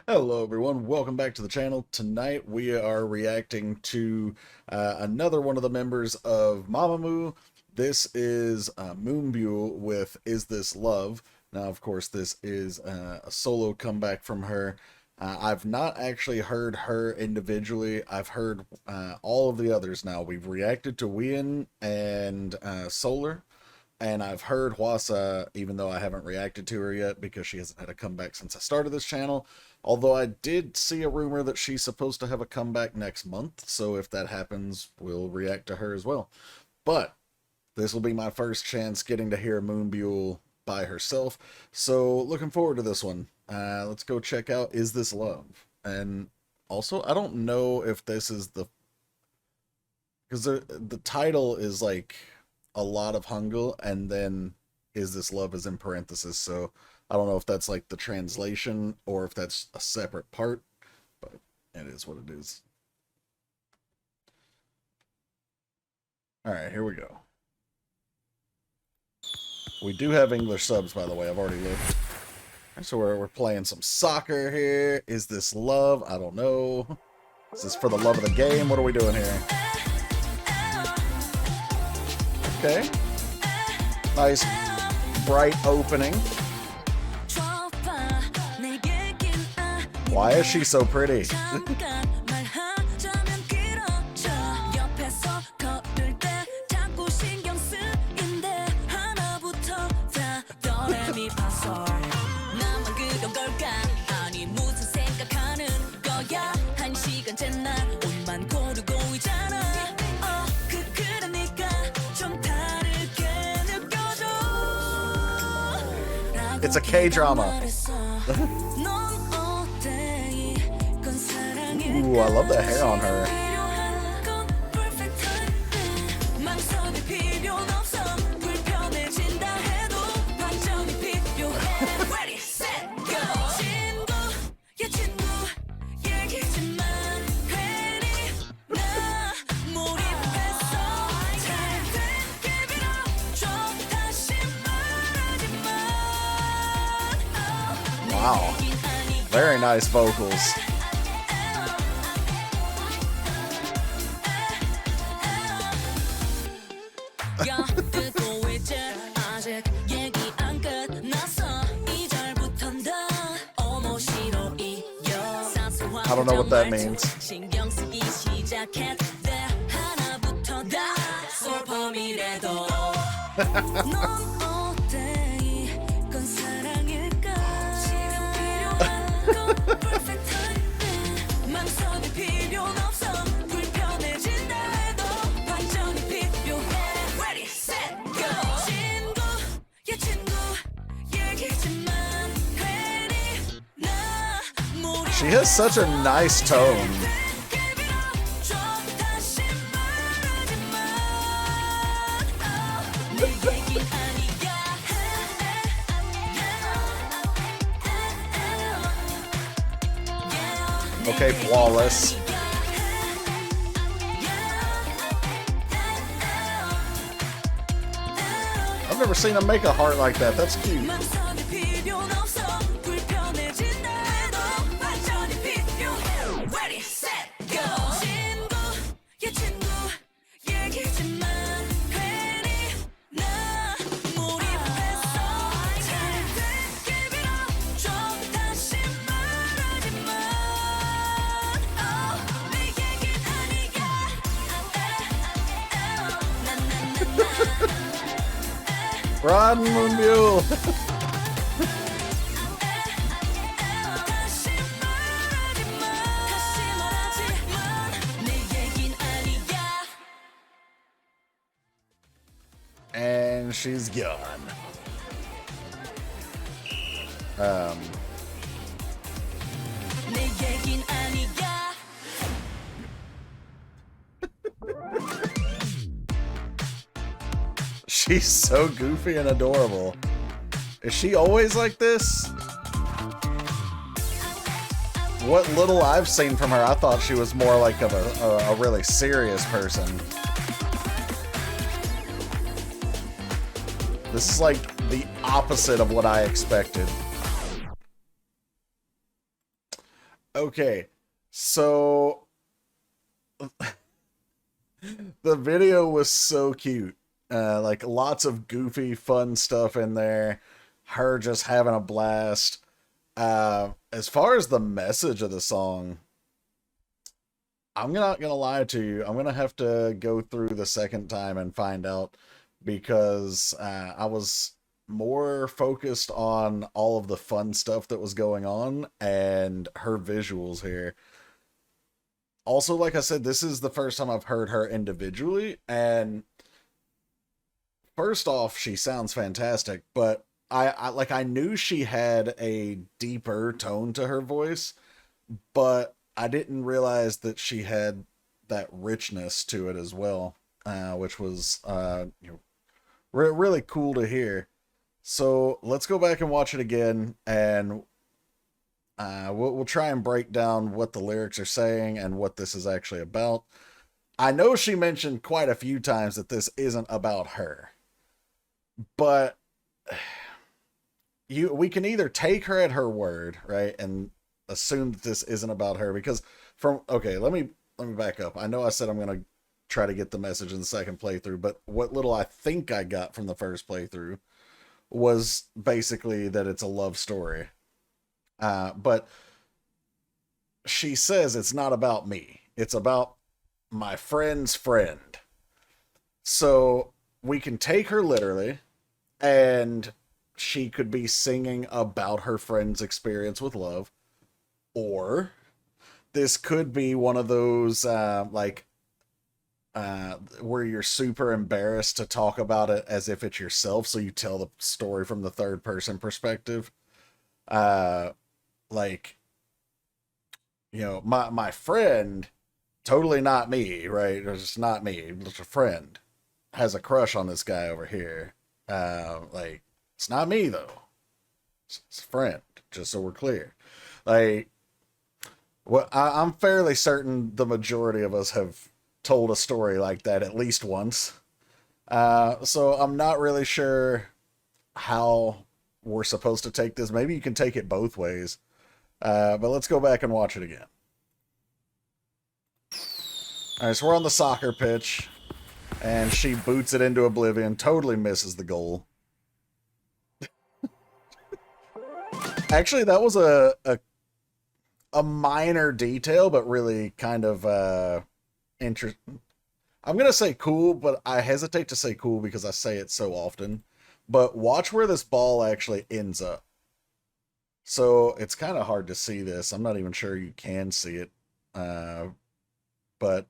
Hello everyone, welcome back to the channel. Tonight we are reacting to another one of the members of Mamamoo. This is Moon Byul with Is This Love? Now of course this is a solo comeback from her. I've not actually heard her individually. I've heard all of the others now. We've reacted to Wien and Solar. And I've heard Hwasa, even though I haven't reacted to her yet because she hasn't had a comeback since I started this channel. Although I did see a rumor that she's supposed to have a comeback next month. So if that happens, we'll react to her as well. But this will be my first chance getting to hear Moon Byul by herself. So looking forward to this one. Let's go check out Is This Love? And also, I don't know if this is the... because the title is like... a lot of Hangul, and then Is This Love is in parentheses, so I don't know if that's like the translation or if that's a separate part, but it is what it is. Alright, here we go. We do have English subs, by the way, I've already looked. So we're playing some soccer here. Is this love? I don't know. Is this for the love of the game? What are we doing here? Okay. Nice, bright opening. Why is she so pretty? It's a K-drama. Ooh, I love the hair on her. Wow, very nice vocals. I don't know what that means. She has such a nice tone. Okay, flawless. I've never seen him make a heart like that. That's cute. Run, Moon Byul! And she's gone. She's so goofy and adorable. Is she always like this? What little I've seen from her, I thought she was more like of a really serious person. This is like the opposite of what I expected. Okay, so the video was so cute. Like lots of goofy, fun stuff in there. Her just having a blast. As far as the message of the song, I'm not gonna lie to you. I'm gonna have to go through the second time and find out because I was more focused on all of the fun stuff that was going on and her visuals here. Also, like I said, this is the first time I've heard her individually, and first off, she sounds fantastic, but I knew she had a deeper tone to her voice, but I didn't realize that she had that richness to it as well, which was really cool to hear. So let's go back and watch it again, and we'll try and break down what the lyrics are saying and what this is actually about. I know she mentioned quite a few times that this isn't about her, but we can either take her at her word, right, and assume that this isn't about her because from okay, let me back up. I know I said I'm gonna try to get the message in the second playthrough, but what little I think I got from the first playthrough was basically that it's a love story. But she says it's not about me. It's about my friend's friend. So we can take her literally, and she could be singing about her friend's experience with love, or this could be one of those where you're super embarrassed to talk about it as if it's yourself, so you tell the story from the third person perspective. Uh, like my friend, totally not me, right? It's not me. It's a friend has a crush on this guy over here. Like it's not me though. It's a friend. Just so we're clear. Like, well, I'm fairly certain the majority of us have told a story like that at least once. So I'm not really sure how we're supposed to take this. Maybe you can take it both ways. But let's go back and watch it again. All right, so we're on the soccer pitch, and she boots it into oblivion, totally misses the goal. Actually, that was a minor detail, but really kind of interesting. I'm gonna say cool, but I hesitate to say cool because I say it so often. But watch where this ball actually ends up. So it's kind of hard to see this. I'm not even sure you can see it. But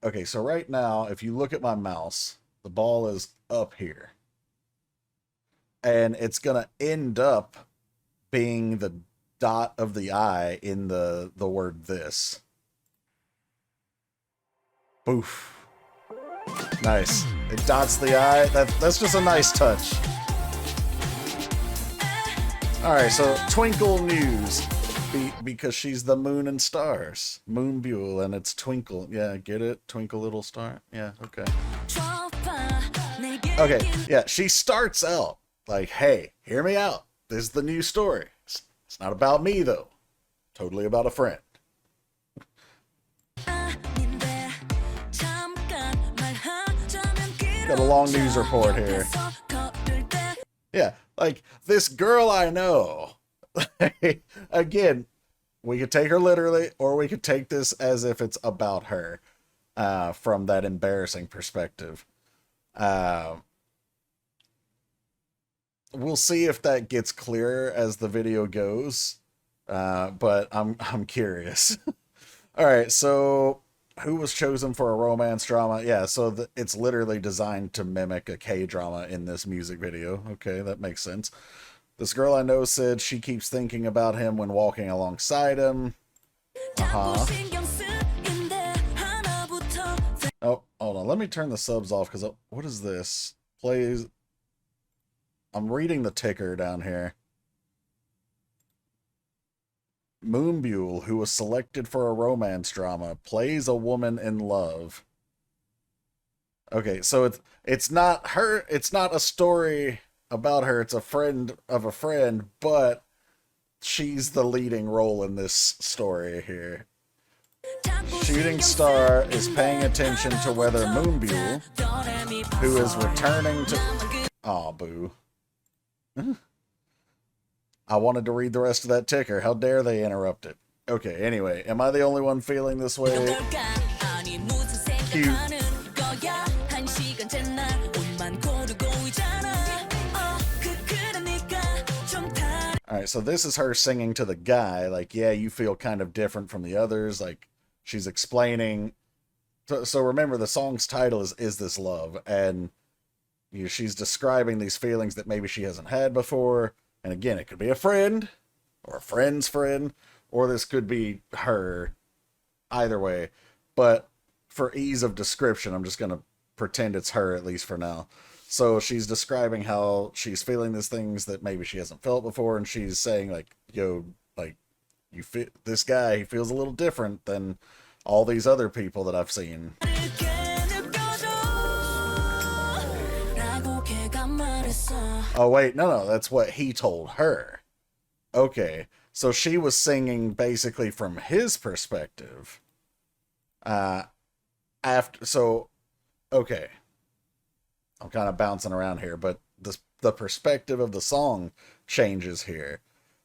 okay, so right now, if you look at my mouse, the ball is up here. And it's gonna end up being the dot of the I in the word this. Boof. Nice. It dots the I. That's just a nice touch. Alright, so Twinkle news. Because she's the moon and stars. Moon Byul, and it's Twinkle. Yeah, get it? Twinkle little star? Yeah, okay. Okay, yeah, she starts out like, hey, hear me out. This is the new story. It's not about me, though. Totally about a friend. Got a long news report here. Yeah, like, this girl I know. Again, we could take her literally, or we could take this as if it's about her, from that embarrassing perspective. We'll see if that gets clearer as the video goes, but I'm curious. All right, so who was chosen for a romance drama? Yeah, so it's literally designed to mimic a K-drama in this music video. Okay, that makes sense. This girl I know said she keeps thinking about him when walking alongside him. Uh-huh. Oh, hold on. Let me turn the subs off because what is this? Plays. I'm reading the ticker down here. Moon Byul, who was selected for a romance drama, plays a woman in love. Okay, so it's not her. It's not a story about her. It's a friend of a friend, but she's the leading role in this story here. Shooting Star is paying attention to whether Moon Byul, who is returning to... Aw, boo. I wanted to read the rest of that ticker. How dare they interrupt it? Okay, anyway, am I the only one feeling this way? Cute. Alright, so this is her singing to the guy, like, yeah, you feel kind of different from the others, like, she's explaining... So remember, the song's title is This Love, and she's describing these feelings that maybe she hasn't had before, and again, it could be a friend, or a friend's friend, or this could be her, either way, but for ease of description, I'm just going to pretend it's her, at least for now. So she's describing how she's feeling these things that maybe she hasn't felt before, and she's saying, like, yo, like, you feel this guy, he feels a little different than all these other people that I've seen. Oh, wait, no, that's what he told her. Okay, so she was singing basically from his perspective. Okay. I'm kind of bouncing around here, but the perspective of the song changes here.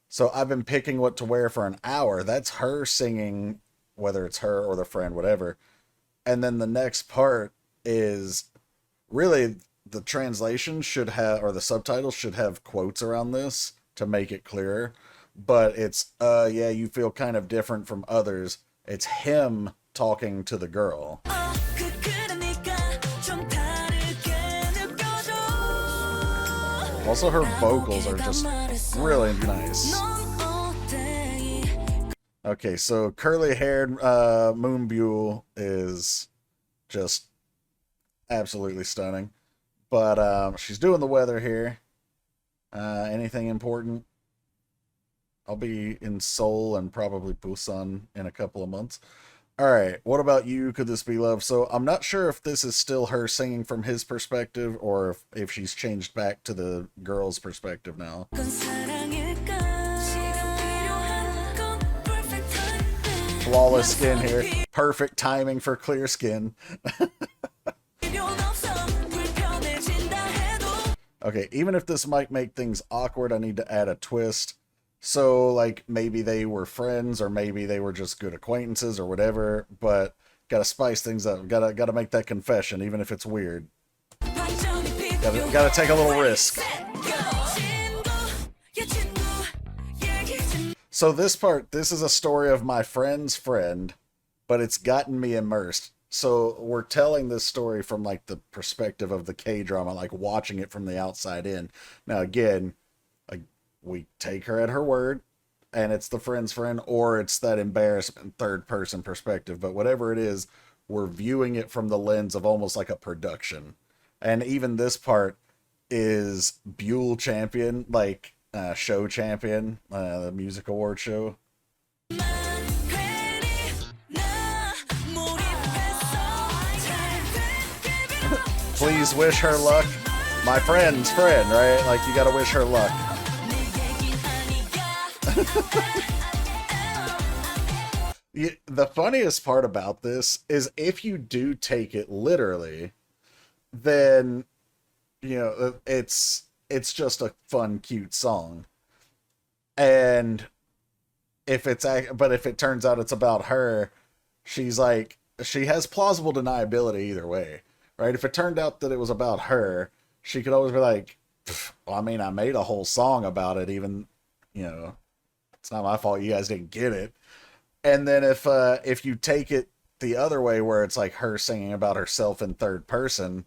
So I've been picking what to wear for an hour. That's her singing, whether it's her or the friend, whatever. And then the next part is really the translation should have, or the subtitles should have quotes around this to make it clearer. But it's, yeah, you feel kind of different from others. It's him talking to the girl. Also, her vocals are just really nice. Okay, so curly-haired Moon Byul is just absolutely stunning. But she's doing the weather here. Anything important? I'll be in Seoul and probably Busan in a couple of months. Alright, what about you? Could this be love? So I'm not sure if this is still her singing from his perspective or if she's changed back to the girl's perspective now. Flawless skin here. Perfect timing for clear skin. Okay, even if this might make things awkward, I need to add a twist. So, like, maybe they were friends, or maybe they were just good acquaintances, or whatever, but gotta spice things up. Gotta make that confession, even if it's weird. Gotta take a little risk. So this part, this is a story of my friend's friend, but it's gotten me immersed. So we're telling this story from, like, the perspective of the K-drama, like, watching it from the outside in. Now, again, we take her at her word, and it's the friend's friend, or it's that embarrassment third-person perspective. But whatever it is, we're viewing it from the lens of almost like a production. And even this part is Byul champion, like show champion, the music award show. Please wish her luck. My friend's friend, right? Like, you gotta wish her luck. The funniest part about this is if you do take it literally, then, you know, it's just a fun, cute song. And if it turns out it's about her, she's like, she has plausible deniability either way, right? If it turned out that it was about her, she could always be like, well, I mean, I made a whole song about it, even, you know, it's not my fault you guys didn't get it. And then if you take it the other way, where it's like her singing about herself in third person,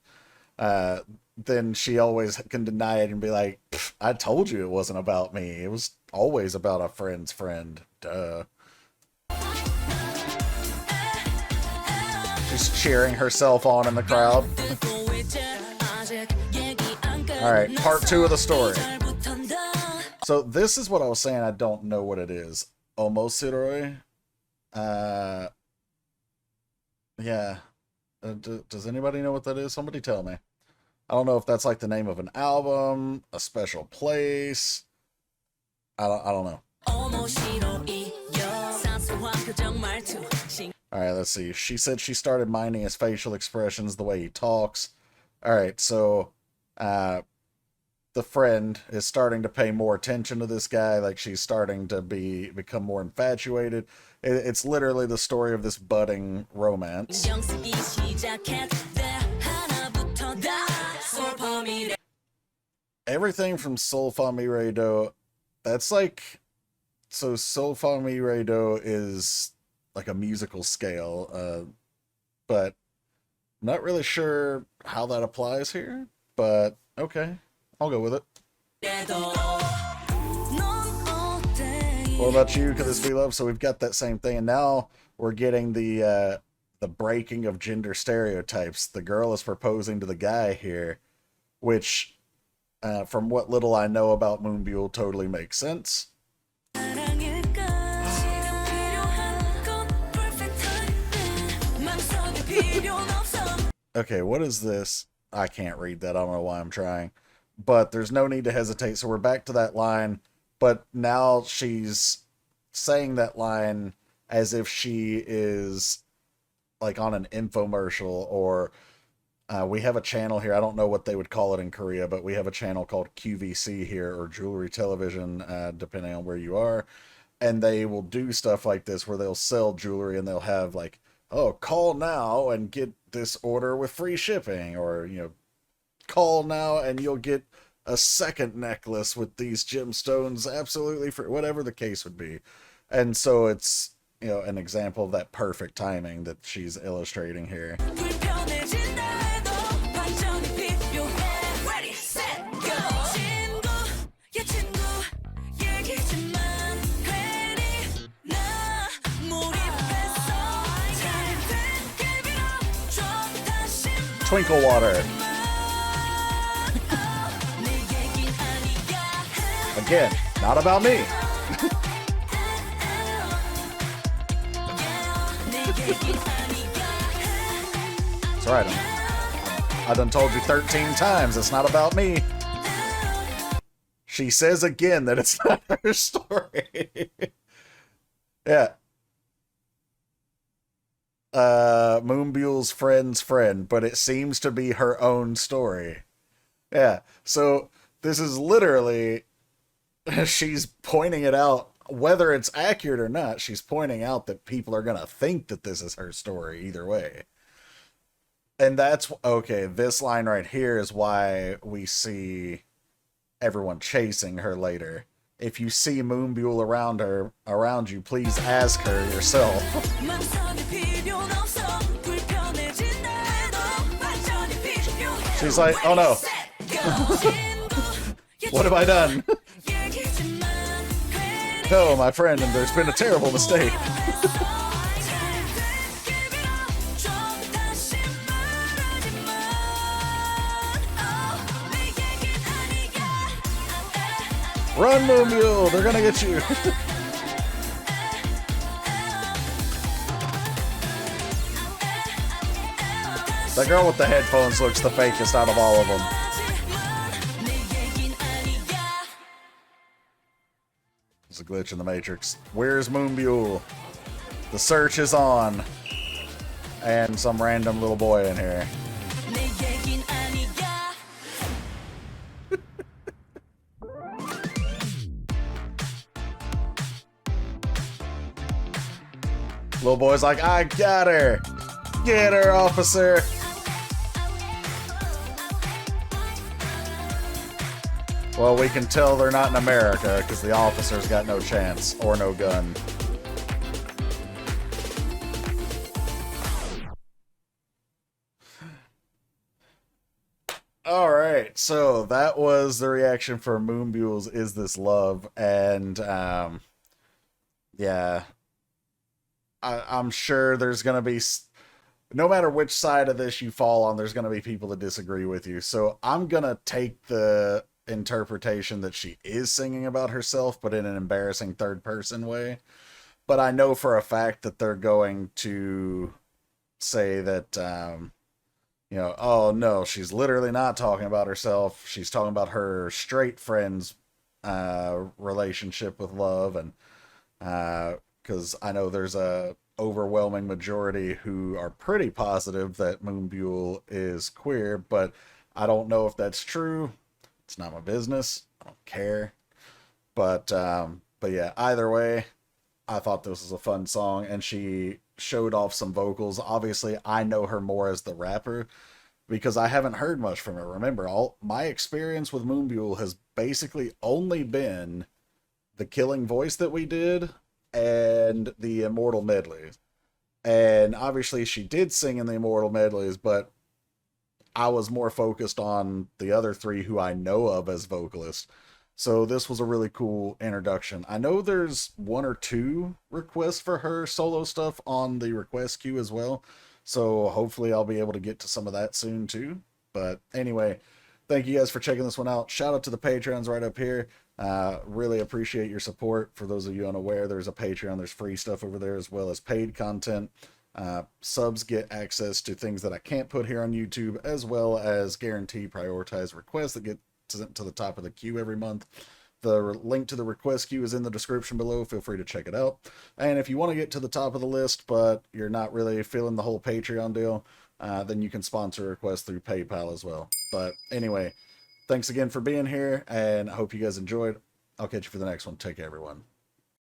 then she always can deny it and be like, I told you it wasn't about me. It was always about a friend's friend. Duh. She's cheering herself on in the crowd. Alright, part 2 of the story. So this is what I was saying, I don't know what it is. Omosiroi? Yeah. Does anybody know what that is? Somebody tell me. I don't know if that's like the name of an album, a special place. I don't know. Alright, let's see. She said she started minding his facial expressions, the way he talks. Alright, so the friend is starting to pay more attention to this guy. Like, she's starting to become more infatuated. It's literally the story of this budding romance. Everything from Solfa Mi Re Do, that's like... So Solfa Mi Re Do is like a musical scale, but I'm not really sure how that applies here, but okay, I'll go with it. What about you? Could this be love? So we've got that same thing, and now we're getting the breaking of gender stereotypes. The girl is proposing to the guy here, which, from what little I know about Moon Byul, totally makes sense. Okay, what is this? I can't read that. I don't know why I'm trying. But there's no need to hesitate. So we're back to that line. But now she's saying that line as if she is like on an infomercial, or we have a channel here. I don't know what they would call it in Korea, but we have a channel called QVC here, or Jewelry Television, depending on where you are. And they will do stuff like this where they'll sell jewelry and they'll have like, oh, call now and get this order with free shipping, or, you know, call now and you'll get a second necklace with these gemstones absolutely free, whatever the case would be. And so it's, you know, an example of that perfect timing that she's illustrating here. Twinkle water. Again, not about me. That's right. I done told you 13 times it's not about me. She says again that it's not her story. Yeah. Moon Byul's friend's friend, but it seems to be her own story. Yeah, so this is literally, she's pointing it out, whether it's accurate or not, she's pointing out that people are gonna think that this is her story either way. And that's, okay, this line right here is why we see everyone chasing her later. If you see Moon Byul around you, please ask her yourself. She's like, oh no. What have I done? Oh, my friend, and there's been a terrible mistake. Run, Moon Byul! They're gonna get you! The girl with the headphones looks the fakest out of all of them. There's a glitch in the Matrix. Where's Moon Byul? The search is on. And some random little boy in here. Little boy's like, I got her! Get her, officer! Well, we can tell they're not in America, because the officer's got no chance, or no gun. Alright, so that was the reaction for Moon Byul's Is This Love, and, yeah. I'm sure there's going to be, no matter which side of this you fall on, there's going to be people that disagree with you. So I'm going to take the interpretation that she is singing about herself, but in an embarrassing third person way. But I know for a fact that they're going to say that, you know, oh no, she's literally not talking about herself. She's talking about her straight friend's relationship with love, and because I know there's a overwhelming majority who are pretty positive that Moon Byul is queer, but I don't know if that's true. It's not my business. I don't care. But yeah, either way, I thought this was a fun song, and she showed off some vocals. Obviously, I know her more as the rapper because I haven't heard much from her. Remember, all my experience with Moon Byul has basically only been the Killing Voice that we did and the Immortal medleys. And obviously, she did sing in the Immortal medleys, but I was more focused on the other three who I know of as vocalists. So this was a really cool introduction. I know there's one or two requests for her solo stuff on the request queue as well. So hopefully I'll be able to get to some of that soon too. But anyway, thank you guys for checking this one out. Shout out to the Patreons right up here. Really appreciate your support. For those of you unaware, there's a Patreon. There's free stuff over there as well as paid content. Subs get access to things that I can't put here on YouTube, as well as guarantee prioritized requests that get to the top of the queue every month. The link to the request queue is in the description below. Feel free to check it out. And if you want to get to the top of the list, but you're not really feeling the whole Patreon deal, then you can sponsor a request through PayPal as well. But anyway, thanks again for being here, and I hope you guys enjoyed. I'll catch you for the next one. Take care, everyone.